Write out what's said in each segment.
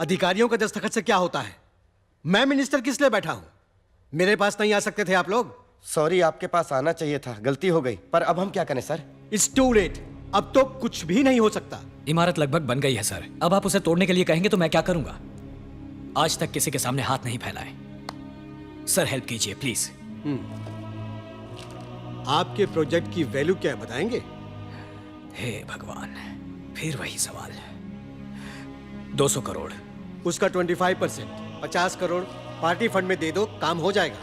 अधिकारियों का दस्तखत से क्या होता है? मैं मिनिस्टर किस लिए बैठा हूं? मेरे पास नहीं आ सकते थे आप लोग? सॉरी, आपके पास आना चाहिए था, गलती हो गई। पर अब हम क्या करें सर? It's to late. अब तो कुछ भी नहीं हो सकता। इमारत लगभग बन गई है सर। अब आप उसे तोड़ने के लिए कहेंगे तो मैं क्या करूंगा? आज तक किसी के सामने हाथ नहीं फैलाए। सर हेल्प कीजिए प्लीज। आपके प्रोजेक्ट की वैल्यू क्या है बताएंगे? हे भगवान, फिर वही सवाल। 200 करोड़। उसका 25%, 50 करोड़ पार्टी फंड में दे दो, काम हो जाएगा।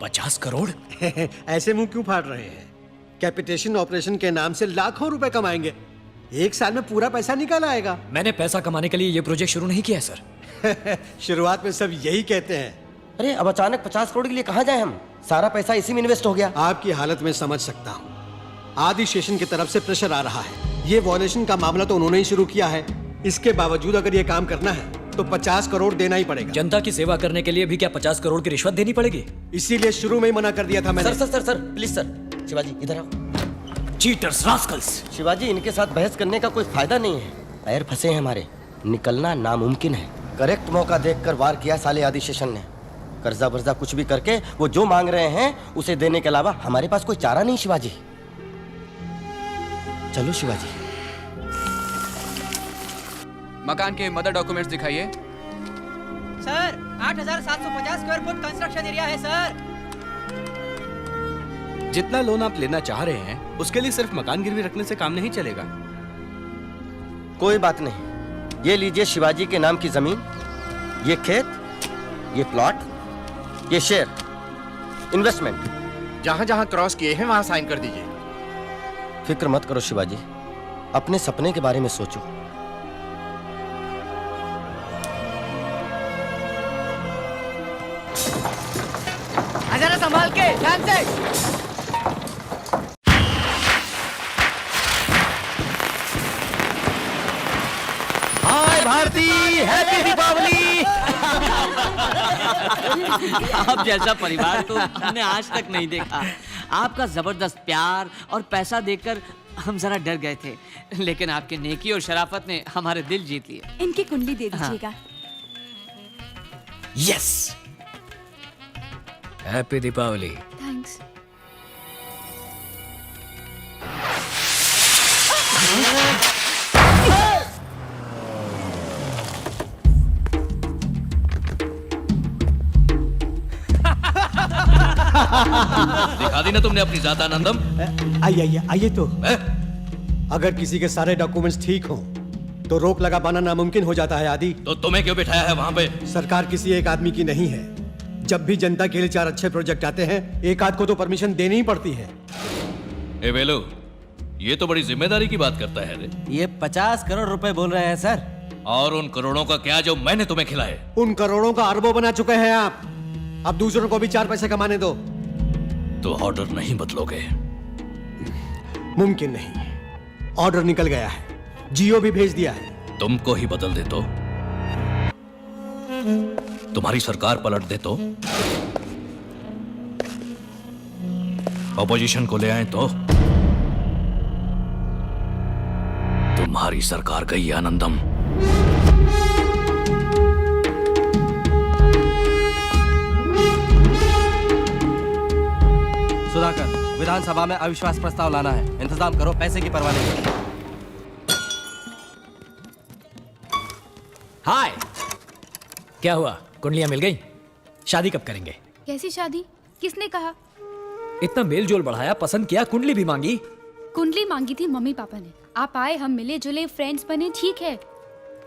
50 करोड़? ऐसे मुंह क्यों फाड़ रहे हैं? कैपिटेशन ऑपरेशन के नाम से लाखों रुपए कमाएंगे। एक साल में पूरा पैसा निकल आएगा। मैंने पैसा कमाने के लिए ये प्रोजेक्ट शुरू नहीं किया है सर। शुरुआत में सब यही कहते हैं। अरे अब अचानक 50 करोड़ के लिए कहाँ जाए हम? सारा पैसा इसी में इन्वेस्ट हो गया। आपकी हालत में समझ सकता हूँ। आदि स्टेशन की तरफ से प्रेशर आ रहा है। ये वॉल्यूशन का मामला तो उन्होंने ही शुरू किया है। इसके बावजूद अगर ये काम करना है तो 50 करोड़ देना ही पड़ेगा। जनता की सेवा करने के लिए भी क्या 50 करोड़ की रिश्वत देनी पड़ेगी? इसीलिए शुरू में ही मना कर दिया था मैंने। Sir please sir. शिवाजी इधर आओ। Cheaters, Rascals. शिवाजी, इनके साथ बहस करने का कोई फायदा नहीं है। पैर फंसे हैं हमारे, निकलना नामुमकिन है। करेक्ट मौका देखकर वार किया साले आदि शेषन ने। कर्जा वर्जा कुछ भी करके वो जो मांग रहे हैं उसे देने के अलावा हमारे पास कोई चारा नहीं। शिवाजी चलो शिवाजी। मकान के मदर डॉक्यूमेंट्स दिखाइए। Sir 8,750 square foot construction area है सर। जितना लोन आप लेना चाह रहे हैं उसके लिए सिर्फ मकान गिरवी रखने से काम नहीं चलेगा। कोई बात नहीं, ये लीजिए शिवाजी के नाम की जमीन, ये खेत, ये प्लॉट, ये शेयर, इन्वेस्टमेंट। जहां जहां क्रॉस किए हैं वहां साइन कर दीजिए। फिक्र मत करो शिवाजी, अपने सपने के बारे में सोचो। जरा संभाल के, ध्यान से। हाय भारती, हैप्पी दीपावली। आप जैसा परिवार तो हमने आज तक नहीं देखा। आपका जबरदस्त प्यार और पैसा देखकर हम जरा डर गए थे, लेकिन आपके नेकी और शराफत ने हमारे दिल जीत लिए। इनकी कुंडली दे दीजिएगा। Yes, happy Deepavali. थैंक्स। दिखा दी ना तुमने अपनी जात आनंदम। आइए तो। अगर किसी के सारे डॉक्यूमेंट्स ठीक हों तो रोक लगा पाना नामुमकिन हो जाता है आदि। तो तुम्हें क्यों बिठाया है वहां पे? सरकार किसी एक आदमी की नहीं है। जब भी जनता के लिए 4 अच्छे प्रोजेक्ट आते हैं, एक आध को तो परमिशन देनी ही पड़ती है। ए वेलो, ये तो बड़ी जिम्मेदारी की बात करता है रे। ये 50 करोड़ रुपए बोल रहे हैं सर। और उन करोड़ों का क्या जो मैंने तुम्हें खिलाए? उन करोड़ों का अरबों बना चुके हैं आप। अब दूसरों को भी 4 पैसे कमाने दो। तो ऑर्डर नहीं बदलोगे? मुमकिन नहीं। ऑर्डर निकल गया है, जियो भी भेज दिया है। तुमको ही बदल दे तो? तुम्हारी सरकार पलट दे तो? ऑपोजिशन को ले आए तो? तुम्हारी सरकार गई आनंदम। सुधाकर, विधानसभा में अविश्वास प्रस्ताव लाना है। इंतजाम करो, पैसे की परवाह नहीं। हाय, क्या हुआ? कुंडलियां मिल गई? शादी कब करेंगे? कैसी शादी? किसने कहा? इतना मेल जोल बढ़ाया, पसंद किया, कुंडली भी मांगी। कुंडली मांगी थी मम्मी पापा ने। आप आए, हम मिले जुले, फ्रेंड्स बने, ठीक है,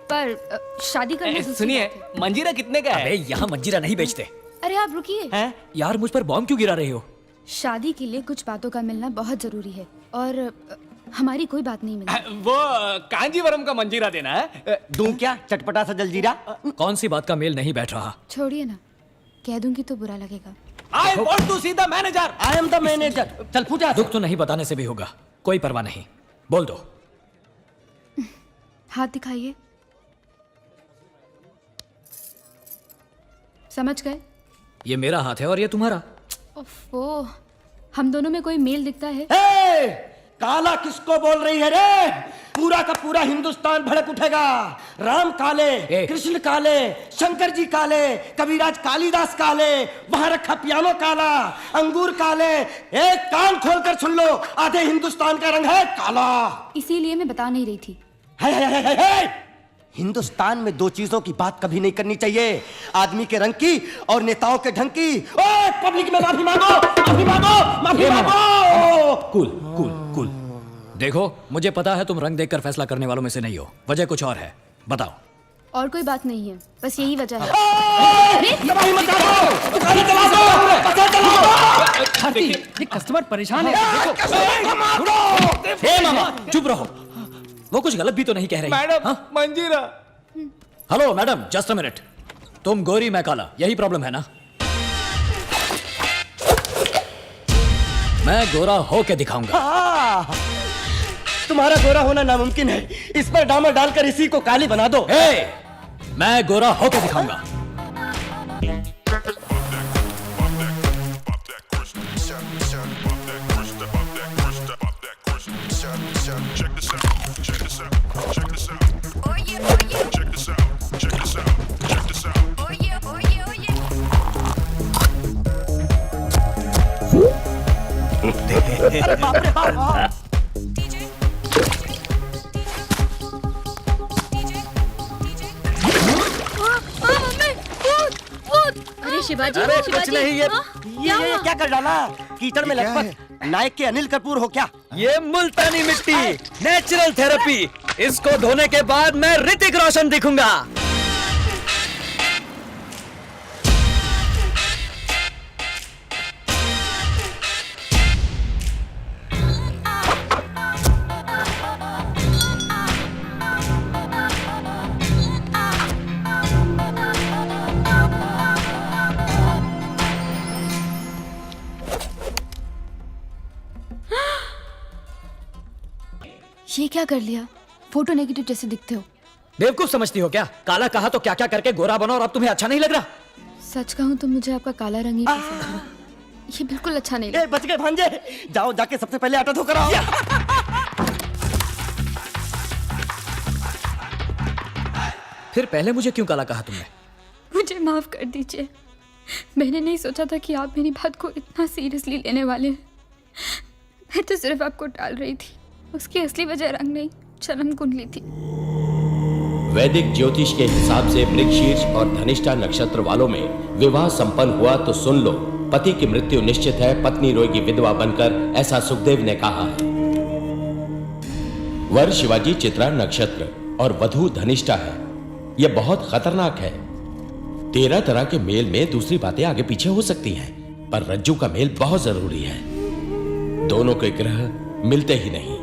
पर शादी करने दूसरी सुनिए, बात है। मंजीरा कितने का है? अबे यहाँ मंजीरा नहीं बेचते। अरे आप रुकिए। हैं? यार मुझ पर बॉम्ब क्यों गिरा रहे हो? शादी के लिए कुछ बातों का मिलना बहुत जरूरी है और हमारी कोई बात नहीं मिली। वो कांजीवरम का मंजीरा देना है। दूं क्या चटपटा सा जलजीरा? कौन सी बात का मेल नहीं बैठ रहा? छोड़िए ना, कह दूंगी तो बुरा लगेगा। I want to see the manager. I am the manager. चल पूजा। दुख तो नहीं बताने से भी होगा, कोई परवाह नहीं, बोल दो। हाथ दिखाइए। समझ गए? ये मेरा हाथ है और ये तुम्हारा। ओफो, हम दोनों में कोई मेल दिखता है? काला किसको बोल रही है रे? पूरा का पूरा हिंदुस्तान भड़क उठेगा। राम काले, कृष्ण काले, शंकर जी काले, कबीराज कालिदास काले, वहां रखा पियानो काला, अंगूर काले। एक कान खोलकर सुन लो, आधे हिंदुस्तान का रंग है काला। इसीलिए मैं बता नहीं रही थी। है। हिंदुस्तान में दो चीजों की बात कभी नहीं करनी चाहिए, आदमी के रंग की और नेताओं के ढंग की। ओए पब्लिक में माफी मांगो, माफी मांगो, माफी मांगो। Cool cool cool. देखो, मुझे पता है तुम रंग देखकर फैसला करने वालों में से नहीं हो, वजह कुछ और है, बताओ। और कोई बात नहीं है, बस यही वजह है। ये कस्टमर परेशान है। हे मामा, चुप रहो। वो कुछ गलत भी तो नहीं कह रही। मैडम, मंजीरा। Hello madam, just a minute. तुम गोरी, मैं काला, यही प्रॉब्लम है ना? मैं गोरा होके दिखाऊंगा। तुम्हारा गोरा होना नामुमकिन है, इस पर डामर डालकर इसी को काली बना दो। मैं गोरा होके दिखाऊंगा। अरे शिवाजी, अरे कुछ शिवाजी, नहीं, ये क्या क्या कर डाला? कीचड़ में लटपट नायक के अनिल कपूर हो क्या? ये मुल्तानी मिट्टी, नेचुरल थेरेपी। इसको धोने के बाद मैं ऋतिक रोशन दिखूंगा। ये क्या कर लिया? फोटो नेगेटिव जैसे दिखते हो। बेवकूफ समझती हो क्या? काला कहा तो क्या क्या करके गोरा बनो और अब तुम्हें अच्छा नहीं लग रहा? सच कहूं तो मुझे आपका काला रंग ही पसंद है। ये बिल्कुल अच्छा नहीं लगा। बच गए भांजे, जाओ जाके सबसे पहले आटा धोकर आओ। फिर पहले मुझे क्यों काला कहा तुमने? मुझे माफ कर दीजिए, मैंने नहीं सोचा था कि आप मेरी बात को इतना सीरियसली लेने वाले हैं। मैं तो सिर्फ आपको टाल रही थी, उसकी असली वजह रंग नहीं, जन्म कुंडली थी। वैदिक ज्योतिष के हिसाब से मृगशीर्ष और धनिष्ठा नक्षत्र वालों में विवाह संपन्न हुआ तो सुन लो, पति की मृत्यु निश्चित है, पत्नी रोएगी विधवा बनकर, ऐसा सुखदेव ने कहा है। वर शिवाजी चित्रा नक्षत्र और वधु धनिष्ठा है। यह बहुत खतरनाक है। 13 तरह के मेल में दूसरी बातें आगे पीछे हो सकती हैं, पर रज्जू का मेल बहुत जरूरी है। दोनों के ग्रह मिलते ही नहीं।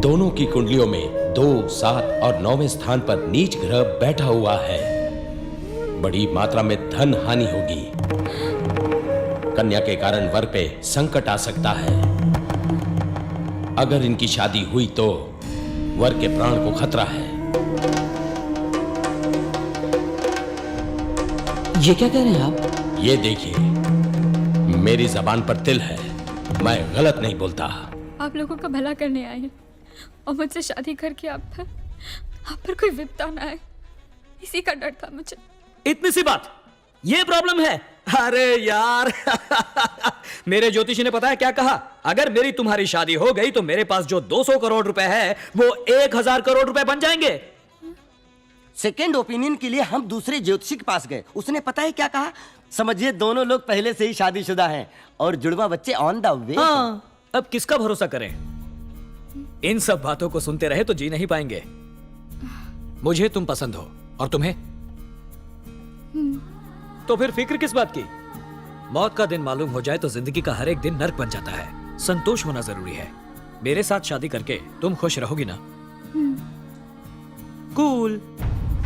दोनों की कुंडलियों में 2, 7 और 9वें स्थान पर नीच ग्रह बैठा हुआ है। बड़ी मात्रा में धन हानि होगी। कन्या के कारण वर पे संकट आ सकता है। अगर इनकी शादी हुई तो वर के प्राण को खतरा है। ये क्या कह रहे हैं आप? ये देखिए, मेरी जबान पर तिल है, मैं गलत नहीं बोलता। आप लोगों का भला करने आए हैं और मुझसे शादी करके आप पर कोई विपदा ना आए, इसी का डर था मुझे। इतनी सी बात, ये प्रॉब्लम है? अरे यार मेरे ज्योतिषी ने पता है क्या कहा? अगर मेरी तुम्हारी शादी हो गई तो मेरे पास जो 200 करोड़ रुपए है वो 1000 करोड़ रुपए बन जाएंगे। सेकेंड ओपिनियन के लिए हम दूसरे ज्योतिषी के पास गए, उसने पता है क्या कहा? समझिए दोनों लोग पहले से ही शादीशुदा हैं और जुड़वा बच्चे ऑन द वे। हाँ, अब किसका भरोसा करें? इन सब बातों को सुनते रहे तो जी नहीं पाएंगे। मुझे तुम पसंद हो और तुम्हें, तो फिर फिक्र किस बात की? मौत का दिन मालूम हो जाए तो जिंदगी का हर एक दिन नर्क बन जाता है। संतोष होना जरूरी है। मेरे साथ शादी करके तुम खुश रहोगी ना? कूल।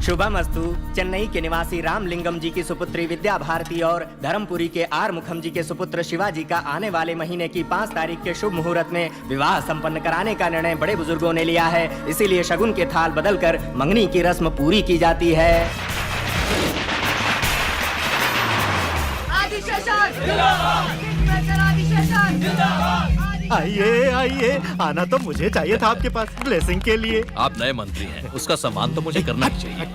शुभमस्तु। चेन्नई के निवासी रामलिंगम जी की सुपुत्री विद्या भारती और धर्मपुरी के आर मुखम जी के सुपुत्र शिवाजी का आने वाले महीने की 5 तारीख के शुभ मुहूर्त में विवाह संपन्न कराने का निर्णय बड़े बुजुर्गों ने लिया है। इसीलिए शगुन के थाल बदलकर मंगनी की रस्म पूरी की जाती है। आइए आइए, आना तो मुझे चाहिए था आपके पास ब्लेसिंग के लिए। आप नए मंत्री हैं, उसका सम्मान तो मुझे करना ही चाहिए।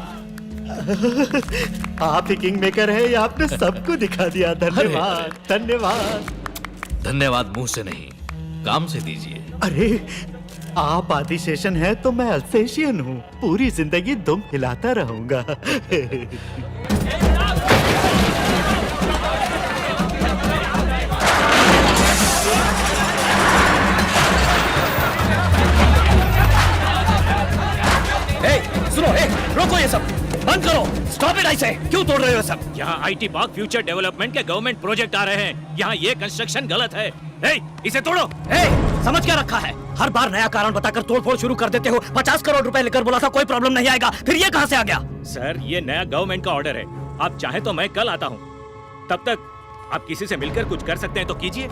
आप ही किंग मेकर है, ये आपने सबको दिखा दिया। धन्यवाद धन्यवाद। धन्यवाद मुंह से नहीं, काम से दीजिए। अरे आप आदिशेषन है तो मैं अल्सेशियन हूँ, पूरी जिंदगी दुम हिलाता रहूंगा। सुनो, रोको ये सब, बंद करो, स्टॉप इट। ऐसे क्यों तोड़ रहे हो सब? यहाँ आईटी पार्क फ्यूचर डेवलपमेंट के गवर्नमेंट प्रोजेक्ट आ रहे हैं, यहाँ ये कंस्ट्रक्शन गलत है। इसे तोड़ो। समझ क्या रखा है? हर बार नया कारण बताकर तोड़फोड़ शुरू कर देते हो। 50 करोड़ रुपए लेकर बोला था कोई प्रॉब्लम नहीं आएगा, फिर ये कहां से आ गया? सर, ये नया गवर्नमेंट का ऑर्डर है, आप चाहे तो मैं कल आता हूँ, तब तक आप किसी से मिलकर कुछ कर सकते हैं तो कीजिए।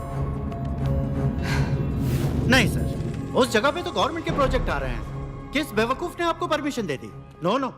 नहीं सर, उस जगह पे तो गवर्नमेंट के प्रोजेक्ट आ रहे हैं। किस बेवकूफ ने आपको परमिशन दे दी? No no,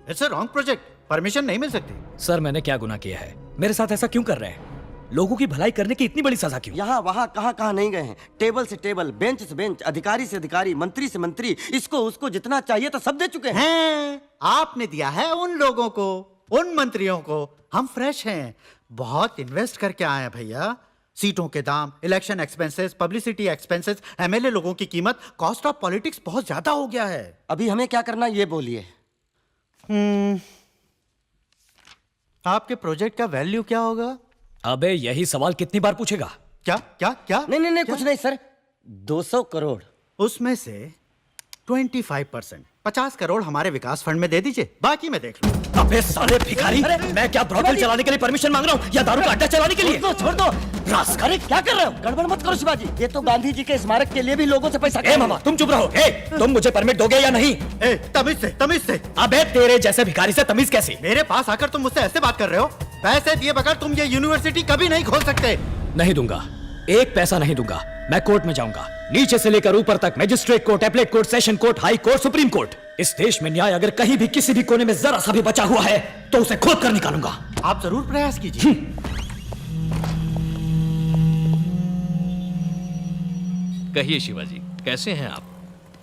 it's a wrong project, permission नहीं मिल सकती। सर, मैंने क्या गुनाह किया है? मेरे साथ ऐसा क्यों कर रहे हैं? लोगों की भलाई करने की इतनी बड़ी सजा क्यों? यहाँ वहाँ कहाँ नहीं गए हैं, टेबल से टेबल, बेंच से बेंच, अधिकारी से अधिकारी, मंत्री से मंत्री, इसको उसको जितना चाहिए था सब दे चुके हैं। आपने दिया है उन लोगों को, उन मंत्रियों को। हम फ्रेश हैं, बहुत इन्वेस्ट करके आए हैं भैया। सीटों के दाम, election expenses, publicity expenses, MLA लोगों की कीमत, कॉस्ट ऑफ पॉलिटिक्स बहुत ज्यादा हो गया है। अभी हमें क्या करना ये बोलिए। आपके प्रोजेक्ट का वैल्यू क्या होगा? अबे यही सवाल कितनी बार पूछेगा? क्या क्या क्या? नहीं कुछ नहीं सर, 200 करोड़। उसमें से 25%, 50 करोड़ हमारे विकास फंड में दे दीजिए, बाकी मैं देख लूं। अबे साले भिखारी, मैं क्या ब्रॉथल चलाने के लिए परमिशन मांग रहा हूँ या दारू का अड्डा चलाने के लिए? छोड़ दो। रास्कल, क्या कर रहे हो? गड़बड़ मत करो शिवाजी, ये तो गांधी जी के स्मारक के लिए भी लोगों से पैसा। मामा तुम चुप रहो। तुम मुझे परमिट दोगे या नहीं? तमीज से। अबे तेरे जैसे भिखारी से तमीज कैसी? मेरे पास आकर तुम मुझसे ऐसे बात कर रहे हो? पैसे दिए बगैर तुम ये यूनिवर्सिटी कभी नहीं खोल सकते। नहीं दूंगा, एक पैसा नहीं दूंगा। मैं कोर्ट में जाऊंगा, नीचे से लेकर ऊपर तक, magistrate court, appellate court, session court, high court, supreme court. इस देश में न्याय अगर कहीं भी किसी भी कोने में जरा सा भी बचा हुआ है तो उसे खोद कर निकालूंगा। आप जरूर प्रयास कीजिए। कहिए शिवाजी, कैसे हैं आप?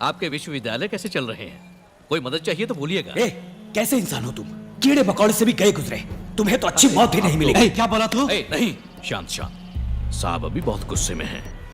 आपके विश्वविद्यालय कैसे चल रहे हैं? कोई मदद चाहिए तो बोलिएगा। कैसे इंसान हो तुम? कीड़े मकोड़े से भी गए गुजरे, तुम्हें तो अच्छी मौत भी नहीं मिलेगी। क्या बोला तू? नहीं, शांत शांत। साहब अभी बहुत गुस्से में हैं।